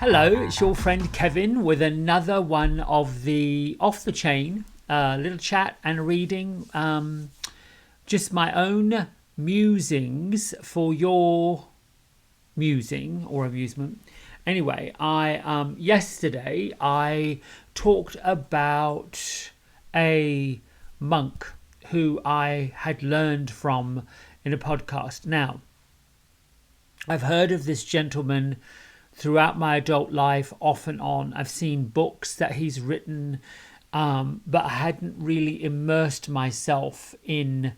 Hello, it's your friend Kevin with another one of the off the chain little chat and reading. Just my own musings for your musing or amusement. Anyway, I yesterday I talked about a monk who I had learned from in a podcast. Now, I've heard of this gentleman throughout my adult life, off and on. I've seen books that he's written, but I hadn't really immersed myself in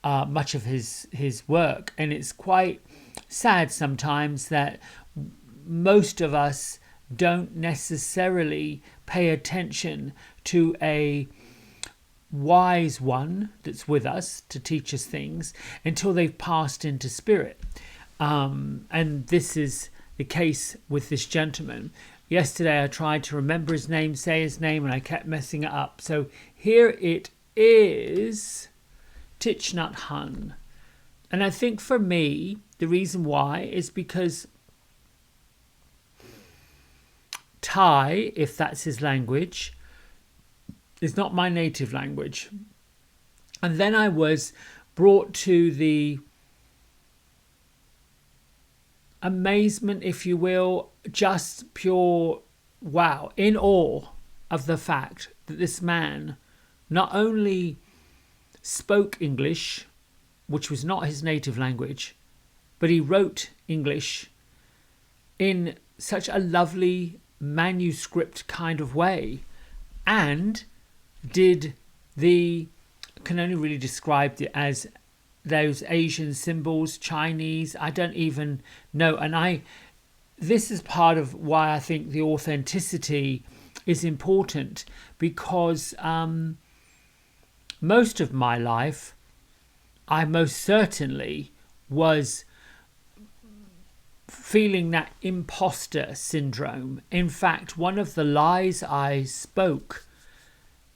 much of his work. And it's quite sad sometimes that most of us don't necessarily pay attention to a wise one that's with us to teach us things until they've passed into spirit. And this is the case with this gentleman. Yesterday I tried to remember his name, say his name, and I kept messing it up. So here it is, Thich Nhat Hanh. And I think for me, the reason why is because Thai, if that's his language, is not my native language. And then I was brought to the amazement, if you will, just pure wow, in awe of the fact that this man not only spoke English, which was not his native language, but he wrote English in such a lovely manuscript kind of way, and can only really describe it as those Asian symbols, Chinese, I don't even know. And this is part of why I think the authenticity is important, because most of my life, I most certainly was feeling that imposter syndrome. In fact, one of the lies I spoke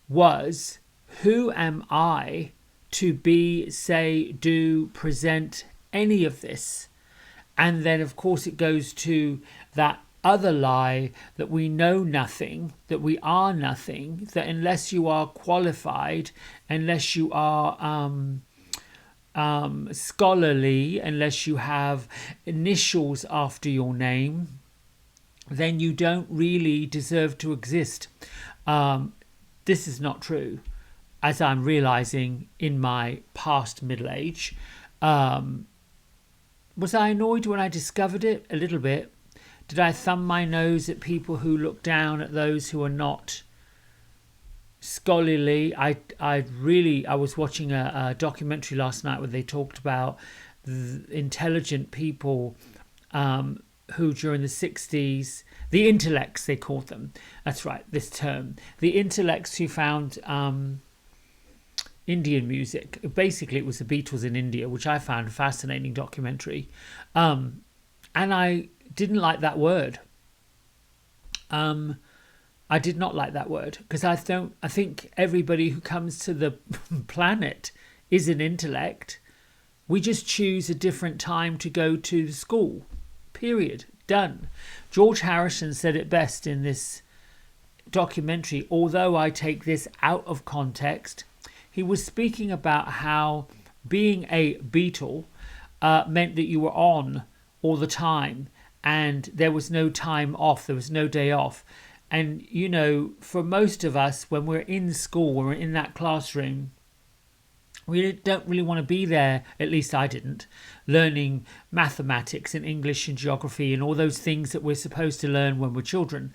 was, who am I to be, say, do, present any of this? And then, of course, it goes to that other lie that we know nothing, that we are nothing, that unless you are qualified, unless you are scholarly, unless you have initials after your name, then you don't really deserve to exist. This is not true, as I'm realizing in my past middle age. Was I annoyed when I discovered it? A little bit. Did I thumb my nose at people who look down at those who are not scholarly? I was watching a documentary last night where they talked about the intelligent people who during the 60s, the intellects they called them. That's right, this term. The intellects who found Indian music. Basically, it was the Beatles in India, which I found a fascinating documentary. And I didn't like that word. I did not like that word, because I think everybody who comes to the planet is an intellect. We just choose a different time to go to school. Period. Done. George Harrison said it best in this documentary, although I take this out of context. He was speaking about how being a Beatle meant that you were on all the time and there was no time off, there was no day off. And, you know, for most of us, when we're in school, when we're in that classroom, we don't really want to be there, at least I didn't, learning mathematics and English and geography and all those things that we're supposed to learn when we're children.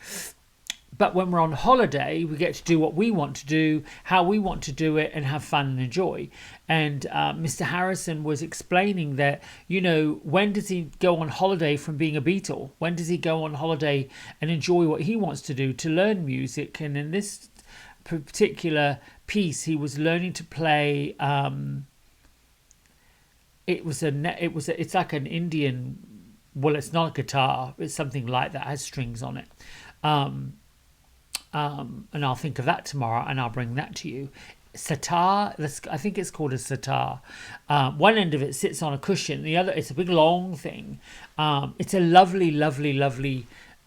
But when we're on holiday, we get to do what we want to do, how we want to do it, and have fun and enjoy. And Mr. Harrison was explaining that, you know, when does he go on holiday from being a Beatle? When does he go on holiday and enjoy what he wants to do, to learn music? And in this particular piece, he was learning to play. It's like an Indian. Well, it's not a guitar. It's something like that. It has strings on it. And I'll think of that tomorrow and I'll bring that to you. Sitar, I think it's called a sitar. One end of it sits on a cushion, the other, it's a big long thing. It's a lovely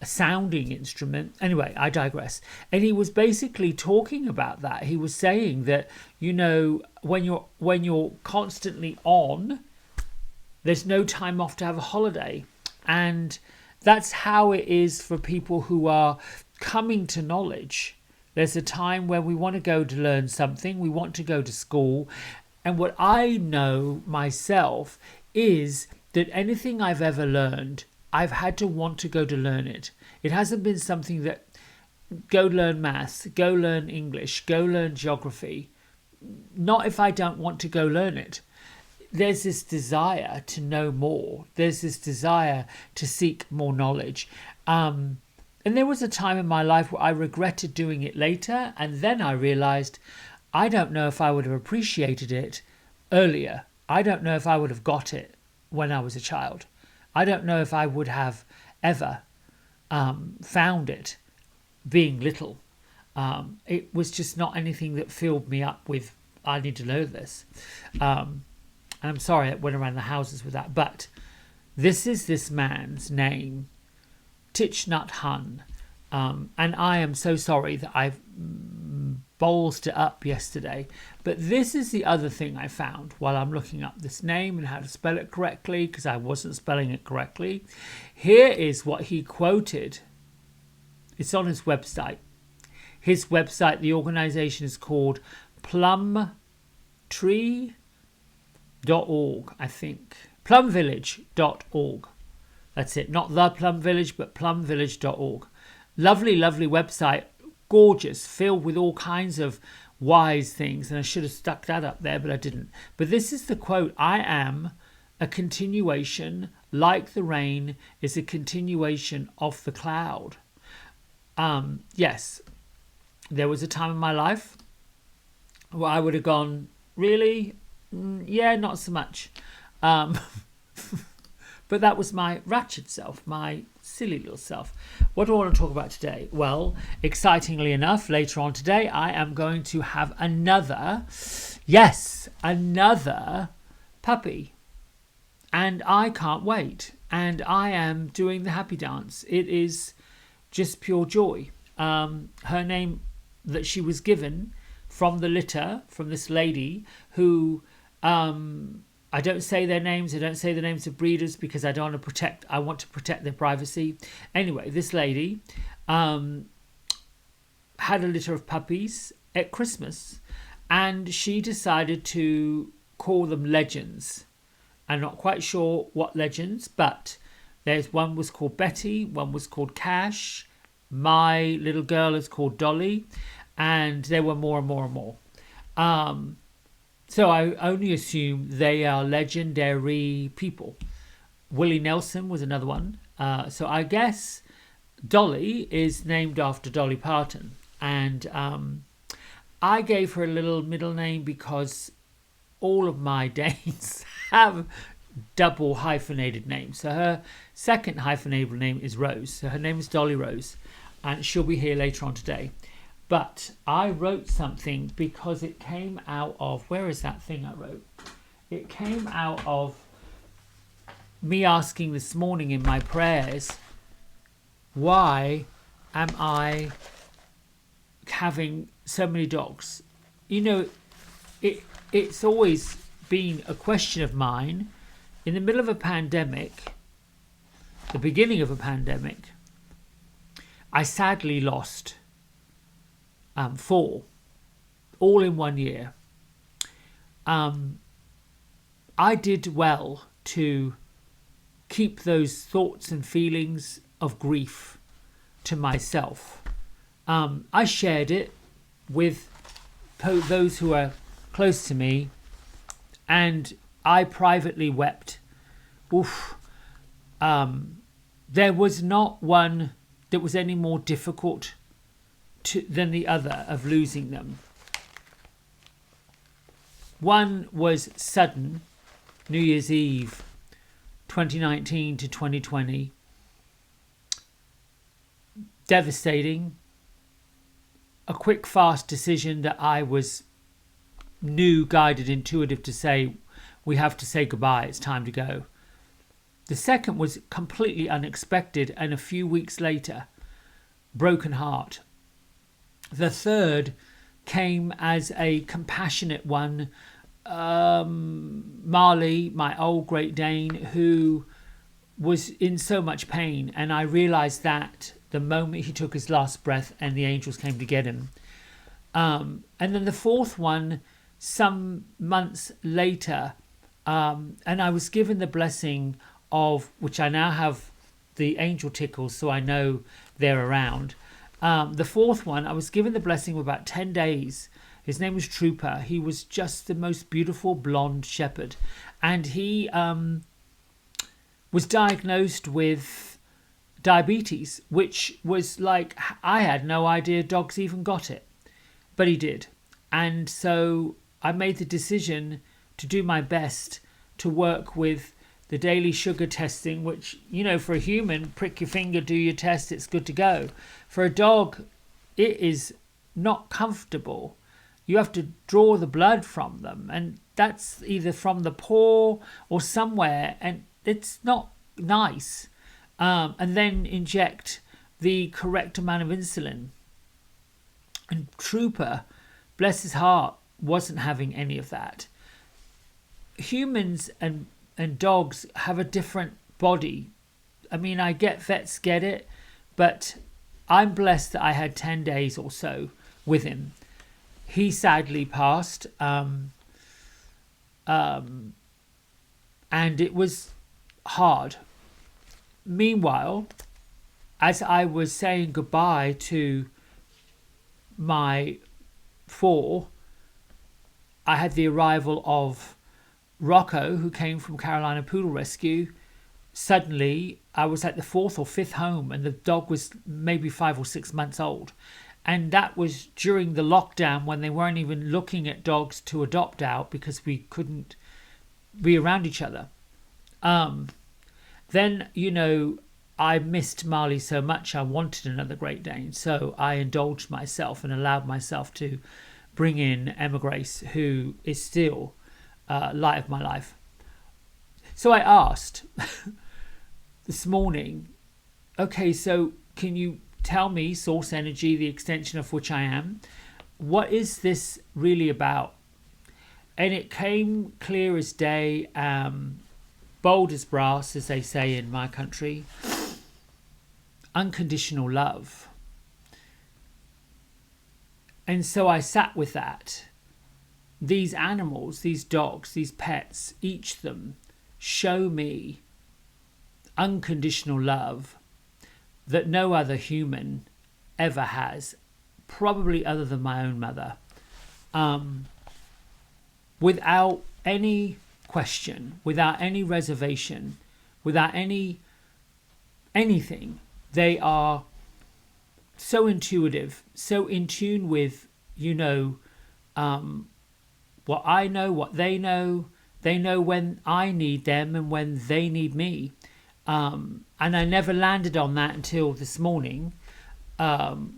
a sounding instrument. Anyway, I digress. And he was basically talking about that. He was saying that, when you're constantly on, there's no time off to have a holiday. And that's how it is for people who are coming to knowledge. There's a time where we want to go to learn something, we want to go to school. And what I know myself is that anything I've ever learned, I've had to want to go to learn it. It hasn't been something that, go learn maths, go learn English, go learn geography. Not if I don't want to go learn it. There's this desire to know more. There's this desire to seek more knowledge. And there was a time in my life where I regretted doing it later. And then I realized, I don't know if I would have appreciated it earlier. I don't know if I would have got it when I was a child. I don't know if I would have ever found it being little. It was just not anything that filled me up with, I need to know this. And I'm sorry I went around the houses with that. But this is this man's name, Thich Nhat Hanh. And I am so sorry that I've ballsed it up yesterday. But this is the other thing I found while I'm looking up this name and how to spell it correctly, because I wasn't spelling it correctly. Here is what he quoted. It's on his website. His website, the organization is called plumtree.org, I think. plumvillage.org. That's it. Not the Plum Village, but plumvillage.org. Lovely, lovely website. Gorgeous, filled with all kinds of wise things. And I should have stuck that up there, but I didn't. But this is the quote. I am a continuation, like the rain is a continuation of the cloud. Yes, there was a time in my life where I would have gone, really? Yeah, not so much. But that was my ratchet self, my silly little self. What do I want to talk about today? Well, excitingly enough, later on today, I am going to have another puppy. And I can't wait. And I am doing the happy dance. It is just pure joy. Her name that she was given from the litter, from this lady who... I don't say their names. I don't say the names of breeders because I want to protect their privacy. Anyway, this lady had a litter of puppies at Christmas, and she decided to call them legends. I'm not quite sure what legends, but there's one was called Betty, one was called Cash. My little girl is called Dolly, and there were more and more and more. So I only assume they are legendary people. Willie Nelson was another one. So I guess Dolly is named after Dolly Parton. And I gave her a little middle name because all of my Danes have double hyphenated names. So her second hyphenated name is Rose. So her name is Dolly Rose. And she'll be here later on today. But I wrote something because it came out of... Where is that thing I wrote? It came out of me asking this morning in my prayers, why am I having so many dogs? It's always been a question of mine. In the middle of a pandemic, the beginning of a pandemic, I sadly lost... 4, all in 1 year. I did well to keep those thoughts and feelings of grief to myself. I shared it with those who are close to me, and I privately wept. Oof. There was not one that was any more difficult than the other of losing them. One was sudden, New Year's Eve, 2019 to 2020. Devastating. A quick, fast decision that I knew, guided, intuitive to say, we have to say goodbye, it's time to go. The second was completely unexpected, and a few weeks later, broken heart. The third came as a compassionate one. Marley, my old Great Dane, who was in so much pain, and I realized that the moment he took his last breath and the angels came to get him. And then the fourth one, some months later, and I was given the blessing of, which I now have the angel tickles, so I know they're around. The fourth one, I was given the blessing of about 10 days. His name was Trooper. He was just the most beautiful blonde shepherd. And he was diagnosed with diabetes, which was like, I had no idea dogs even got it, but he did. And so I made the decision to do my best to work with the daily sugar testing, which, you know, for a human, prick your finger, do your test, it's good to go. For a dog, it is not comfortable. You have to draw the blood from them, and that's either from the paw or somewhere, and it's not nice. And then inject the correct amount of insulin. And Trooper, bless his heart, wasn't having any of that. Humans and dogs have a different body. I mean, I get vets get it, but I'm blessed that I had 10 days or so with him. He sadly passed, and it was hard. Meanwhile, as I was saying goodbye to my four, I had the arrival of Rocco, who came from Carolina Poodle Rescue. Suddenly, I was at the fourth or fifth home, and the dog was maybe 5 or 6 months old. And that was during the lockdown, when they weren't even looking at dogs to adopt out because we couldn't be around each other. Then, you know, I missed Marley so much, I wanted another Great Dane. So I indulged myself and allowed myself to bring in Emma Grace, who is still light of my life. So I asked this morning, okay, so can you tell me, Source Energy, the extension of which I am, what is this really about? And it came clear as day, bold as brass, as they say in my country. Unconditional love. And so I sat with that. These animals, these dogs, these pets, each of them show me unconditional love that no other human ever has, probably other than my own mother. Without any question, without any reservation, without anything, they are so intuitive, so in tune with, you know, what I know, what they know. They know when I need them and when they need me. And I never landed on that until this morning,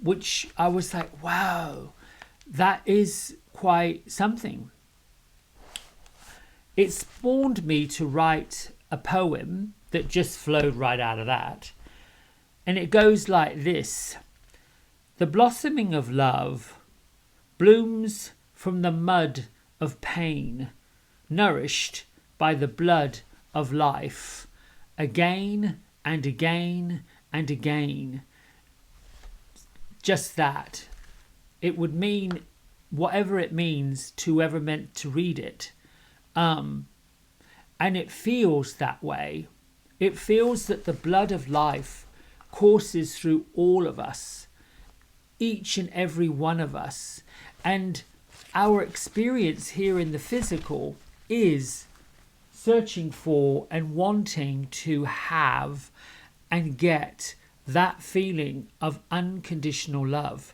which I was like, wow, that is quite something. It spawned me to write a poem that just flowed right out of that. And it goes like this. The blossoming of love blooms from the mud of pain, nourished by the blood of life, again and again and again. Just that. It would mean whatever it means to whoever meant to read it. And it feels that way. It feels that the blood of life courses through all of us, each and every one of us. And our experience here in the physical is searching for and wanting to have and get that feeling of unconditional love.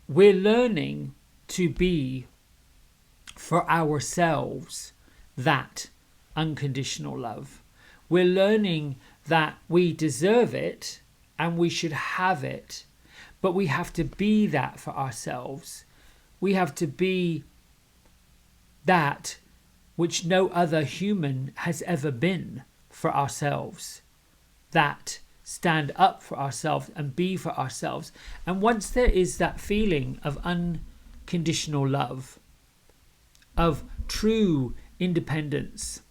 We're learning to be for ourselves that unconditional love. We're learning that we deserve it and we should have it, but we have to be that for ourselves. We have to be that which no other human has ever been for ourselves, that stand up for ourselves and be for ourselves. And once there is that feeling of unconditional love, of true independence,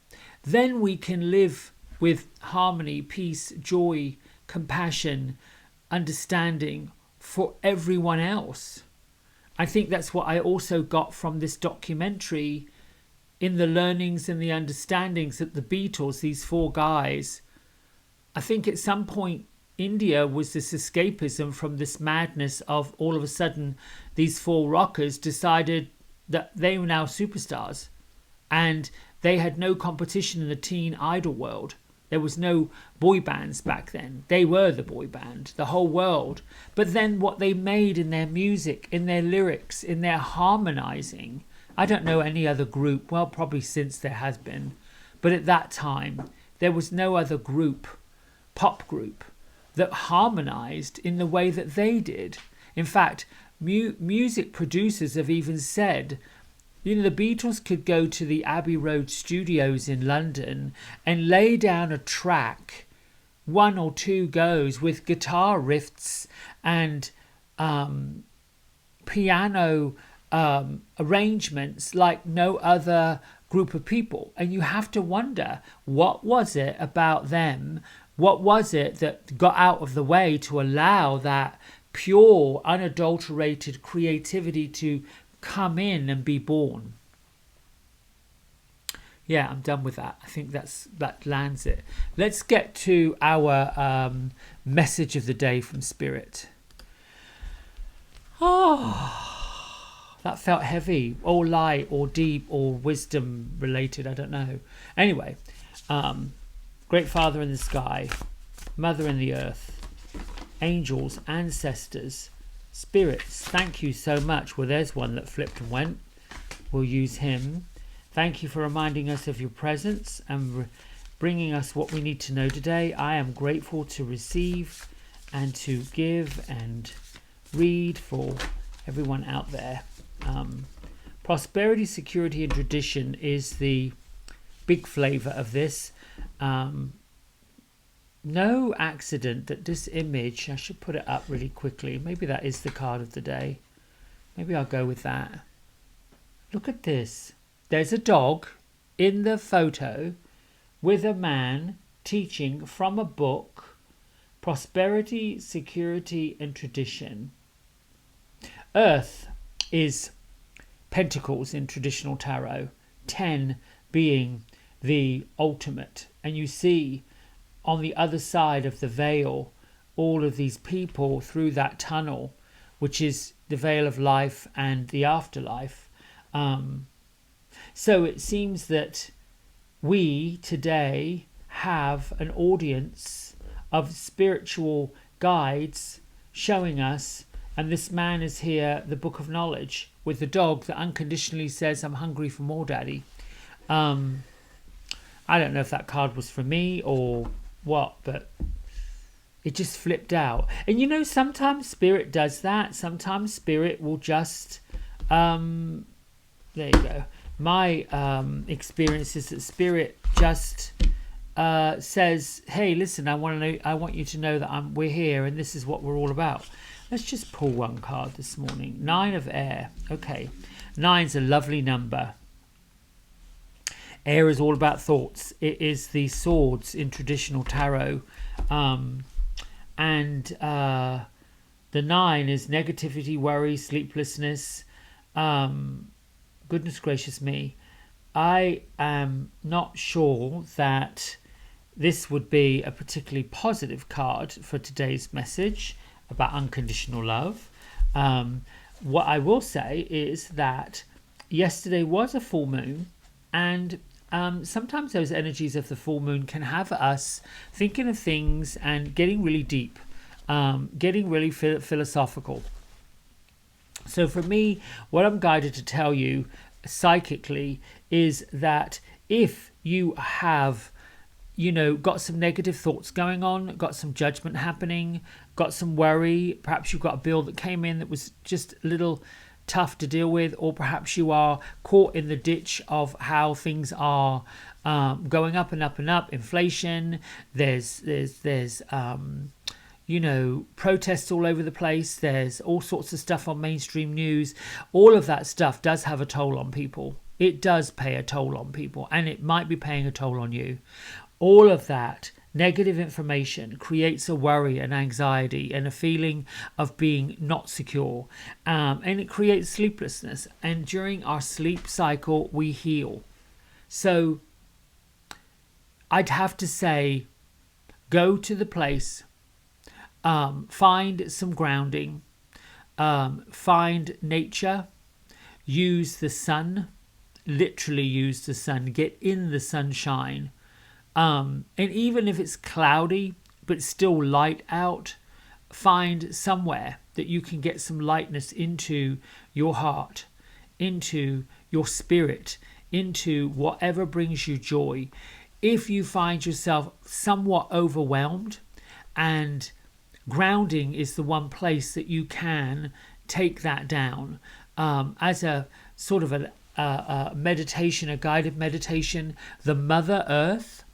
then we can live with harmony, peace, joy, compassion, understanding for everyone else. I think that's what I also got from this documentary, in the learnings and the understandings that the Beatles, these four guys, I think at some point India was this escapism from this madness of all of a sudden these four rockers decided that they were now superstars and they had no competition in the teen idol world. There was no boy bands back then. They were the boy band, the whole world. But then what they made in their music, in their lyrics, in their harmonizing, I don't know any other group, well, probably since there has been, but at that time, there was no other group, pop group, that harmonized in the way that they did. In fact, music producers have even said, you know, the Beatles could go to the Abbey Road studios in London and lay down a track, one or two goes, with guitar riffs and piano arrangements like no other group of people. And you have to wonder, what was it about them? What was it that got out of the way to allow that pure, unadulterated creativity to come in and be born? Yeah, I'm done with that. I think that lands it. Let's get to our message of the day from Spirit. Oh, that felt heavy, or light, or deep, or wisdom related. I don't know. Anyway, Great Father in the sky, Mother in the earth, angels, ancestors, spirits, thank you so much. Well, there's one that flipped and went. We'll use him. Thank you for reminding us of your presence and bringing us what we need to know today. I am grateful to receive and to give and read for everyone out there. Prosperity, security, and tradition is the big flavor of this. No accident that this image, I should put it up really quickly. Maybe that is the card of the day. Maybe I'll go with that. Look at this. There's a dog in the photo with a man teaching from a book, Prosperity, Security, and Tradition. Earth is pentacles in traditional tarot, 10 being the ultimate. And you see on the other side of the veil all of these people through that tunnel, which is the veil of life and the afterlife. So it seems that we today have an audience of spiritual guides showing us, and this man is here, the book of knowledge, with the dog that unconditionally says, I'm hungry for more, Daddy. I don't know if that card was for me or what, but it just flipped out. And you know, sometimes Spirit does that. Sometimes Spirit will just, there you go. My experience is that Spirit just says, hey, listen, I want you to know that we're here and this is what we're all about. Let's just pull one card this morning. 9 of air. Okay. 9's a lovely number. Air is all about thoughts. It is the swords in traditional tarot. And the 9 is negativity, worry, sleeplessness. Goodness gracious me. I am not sure that this would be a particularly positive card for today's message about unconditional love. What I will say is that yesterday was a full moon, and sometimes those energies of the full moon can have us thinking of things and getting really deep, getting really philosophical. So for me, what I'm guided to tell you psychically is that if you have, got some negative thoughts going on, got some judgment happening, got some worry, perhaps you've got a bill that came in that was just a little tough to deal with, or perhaps you are caught in the ditch of how things are going up and up and up. Inflation, there's protests all over the place. There's all sorts of stuff on mainstream news. All of that stuff does have a toll on people. It does pay a toll on people, and it might be paying a toll on you. All of that negative information creates a worry and anxiety and a feeling of being not secure, and it creates sleeplessness. And during our sleep cycle, we heal. So I'd have to say, go to the place, find some grounding, find nature, use the sun, literally use the sun, get in the sunshine. And even if it's cloudy but still light out, find somewhere that you can get some lightness into your heart, into your spirit, into whatever brings you joy. If you find yourself somewhat overwhelmed, and grounding is the one place that you can take that down, as a sort of a meditation, a guided meditation. The Mother Earth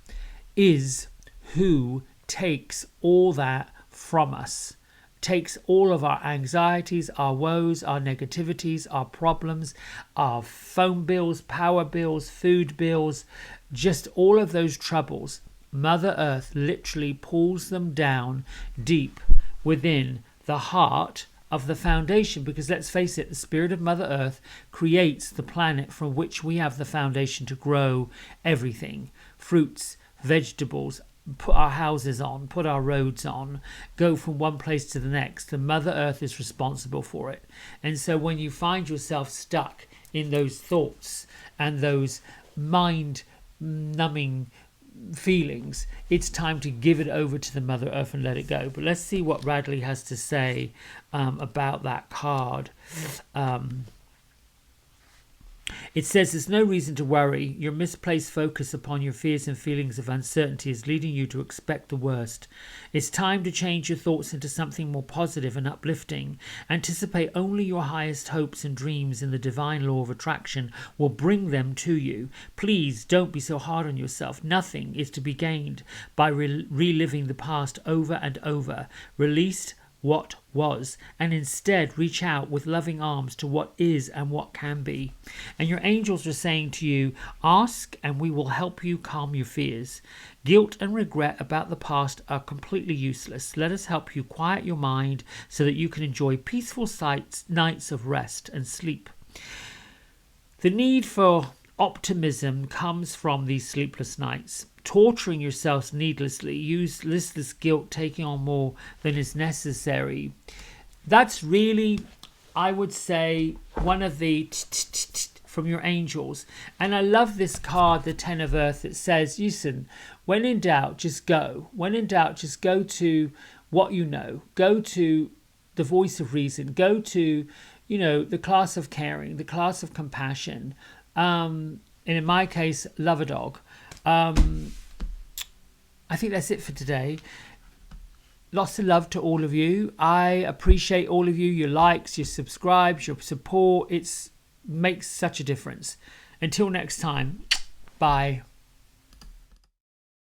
is who takes all that from us, takes all of our anxieties, our woes, our negativities, our problems, our phone bills, power bills, food bills, just all of those troubles. Mother Earth literally pulls them down deep within the heart of the foundation, because let's face it, the spirit of Mother Earth creates the planet from which we have the foundation to grow everything: fruits, vegetables, put our houses on, put our roads on, go from one place to the next. The Mother Earth is responsible for it. And so when you find yourself stuck in those thoughts and those mind numbing feelings, it's time to give it over to the Mother Earth and let it go. But let's see what Radley has to say about that card. It says there's no reason to worry. Your misplaced focus upon your fears and feelings of uncertainty is leading you to expect the worst. It's time to change your thoughts into something more positive and uplifting. Anticipate only your highest hopes and dreams, and the divine law of attraction will bring them to you. Please don't be so hard on yourself. Nothing is to be gained by reliving the past over and over. Release what was, and instead reach out with loving arms to what is and what can be. And your angels are saying to you, ask and we will help you calm your fears. Guilt and regret about the past are completely useless. Let us help you quiet your mind so that you can enjoy peaceful nights of rest and sleep. The need for optimism comes from these sleepless nights. Torturing yourselves needlessly, useless guilt, taking on more than is necessary. That's really, I would say, one of the from your angels. And I love this card, the Ten of Earth, that says, listen, when in doubt, just go. When in doubt, just go to what you know. Go to the voice of reason. Go to, the class of caring, the class of compassion. And in my case, love a dog. I think that's it for today. Lots of love to all of you. I appreciate all of you, your likes, your subscribes, your support. It makes such a difference. Until next time, bye.